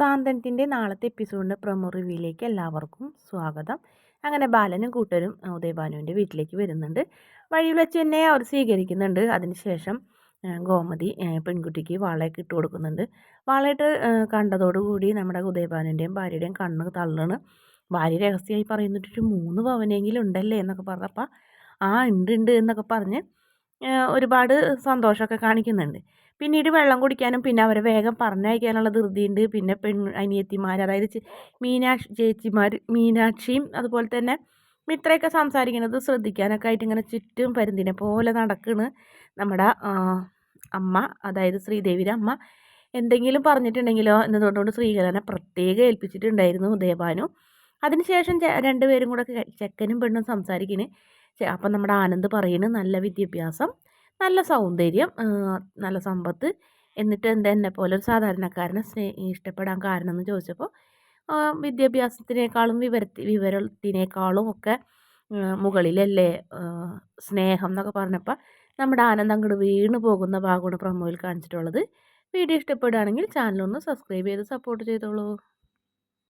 സാന്തനത്തിൻ്റെ നാളത്തെ എപ്പിസോഡിൻ്റെ പ്രൊമോ റിവ്യൂയിലേക്ക് എല്ലാവർക്കും സ്വാഗതം. അങ്ങനെ ബാലനും കൂട്ടരും ഉദയഭാനുവിൻ്റെ വീട്ടിലേക്ക് വരുന്നുണ്ട്. വഴിയിൽ വെച്ച് തന്നെ അവർ സ്വീകരിക്കുന്നുണ്ട്. അതിനുശേഷം ഗോമതി പെൺകുട്ടിക്ക് വളയൊക്കെ ഇട്ട് കൊടുക്കുന്നുണ്ട്. വളയിട്ട് കണ്ടതോടുകൂടി നമ്മുടെ ഉദയഭാനുവിൻ്റെയും ഭാര്യയുടെയും കണ്ണ് തള്ളണ്. ഭാര്യ രഹസ്യമായി പറയുന്നിട്ട് 3 പവനെങ്കിലും ഉണ്ടല്ലേ എന്നൊക്കെ പറഞ്ഞപ്പോൾ ഉണ്ട് എന്നൊക്കെ പറഞ്ഞ് ഒരുപാട് സന്തോഷമൊക്കെ കാണിക്കുന്നുണ്ട്. പിന്നീട് വെള്ളം കുടിക്കാനും പിന്നെ അവരെ വേഗം പറഞ്ഞയക്കാനുള്ള ധൃതിയുണ്ട്. പിന്നെ അനിയത്തിമാർ, അതായത് ചേച്ചിമാർ മീനാക്ഷിയും അതുപോലെ തന്നെ മിത്രയൊക്കെ സംസാരിക്കുന്നത് ശ്രദ്ധിക്കാനൊക്കെ ആയിട്ട് ഇങ്ങനെ ചുറ്റും പരുന്തിനെ പോലെ നടക്കണ് നമ്മുടെ അമ്മ, അതായത് ശ്രീദേവിയുടെ അമ്മ. എന്തെങ്കിലും പറഞ്ഞിട്ടുണ്ടെങ്കിലോ എന്നതുകൊണ്ടുകൊണ്ട് ശ്രീകലനെ പ്രത്യേകം ഏൽപ്പിച്ചിട്ടുണ്ടായിരുന്നു ഉദയഭാനു. അതിനുശേഷം രണ്ടുപേരും കൂടെ ചെക്കനും പെണ്ണും സംസാരിക്കുന്നു. അപ്പം നമ്മുടെ ആനന്ദ് പറയുന്നു നല്ല വിദ്യാഭ്യാസം, നല്ല സൗന്ദര്യം, നല്ല സമ്പത്ത്, എന്നിട്ട് എന്നെ പോലെ ഒരു സാധാരണക്കാരനെ ഇഷ്ടപ്പെടാൻ കാരണം എന്ന് ചോദിച്ചപ്പോൾ വിദ്യാഭ്യാസത്തിനേക്കാളും വിവരത്തിനേക്കാളും ഒക്കെ മുകളിലല്ലേ സ്നേഹം എന്നൊക്കെ പറഞ്ഞപ്പോൾ നമ്മുടെ ആനന്ദ് അങ്ങോട്ട് വീണ് പോകുന്ന ഭാഗമാണ് പ്രൊമോയിൽ കാണിച്ചിട്ടുള്ളത്. വീഡിയോ ഇഷ്ടപ്പെടുകയാണെങ്കിൽ ചാനലൊന്ന് സബ്സ്ക്രൈബ് ചെയ്ത് സപ്പോർട്ട് ചെയ്തോളൂ.